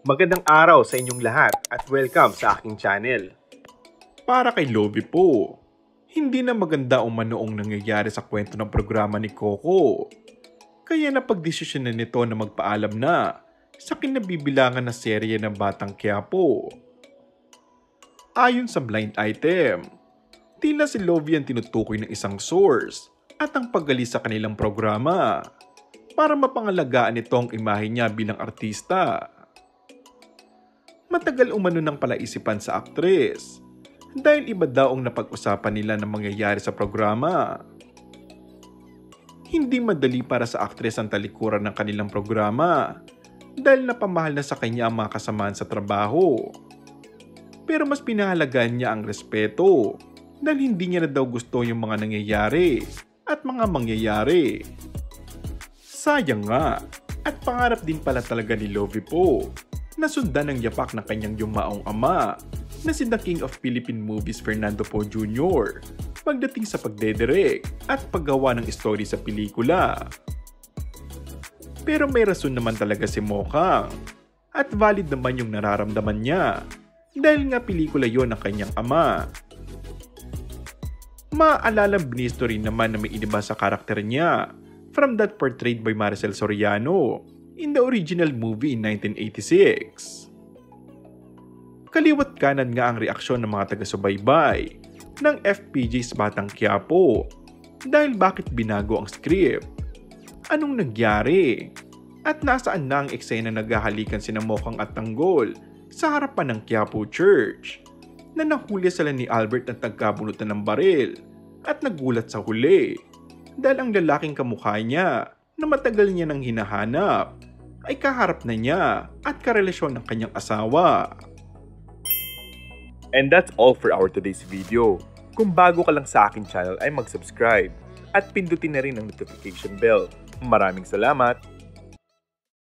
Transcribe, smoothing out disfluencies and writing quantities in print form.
Magandang araw sa inyong lahat at welcome sa aking channel. Para kay Lovie po, hindi na maganda o manoong nangyayari sa kwento ng programa ni Coco. Kaya napagdesisyonan nito na magpaalam na sa kinabibilangan na serye ng Batang Quiapo. Ayon sa blind item, tila si Lovie ang tinutukoy ng isang source at ang paggali sa kanilang programa para mapangalagaan nito ang imahe niya bilang artista. Matagal umano ng palaisipan sa aktres dahil iba daw ang napag-usapan nila na mangyayari sa programa. Hindi madali para sa aktres ang talikuran ng kanilang programa dahil napamahal na sa kanya ang mga kasamaan sa trabaho. Pero mas pinahalagaan niya ang respeto dahil hindi niya na daw gusto yung mga nangyayari at mga mangyayari. Sayang nga, at pangarap din pala talaga ni Lovie po na sundan ang yapak ng kanyang yumaong ama na si The King of Philippine Movies Fernando Poe Jr. pagdating sa pagdedirect at paggawa ng story sa pelikula. Pero may rason naman talaga si Mokang at valid naman yung nararamdaman niya dahil nga pelikula yon ng kanyang ama. Maalalang binisto rin naman na may iniba sa karakter niya from that portrayed by Maricel Soriano in the original movie in 1986. Kaliwat kanan nga ang reaksyon ng mga taga-subaybay ng FPJ's Batang Quiapo dahil bakit binago ang script? Anong nangyari? At nasaan na ang eksena na naghahalikan sina Mokang at Tanggol sa harapan ng Quiapo Church na nahuli sila ni Albert at nagkabunutan ng baril at nagulat sa huli dahil ang lalaking kamukha niya na matagal niya nang hinahanap ay kaharap na niya at karelasyon ng kanyang asawa. And that's all for our today's video. Kung bago ka lang sa aking channel ay mag-subscribe at pindutin na rin ang notification bell. Maraming salamat!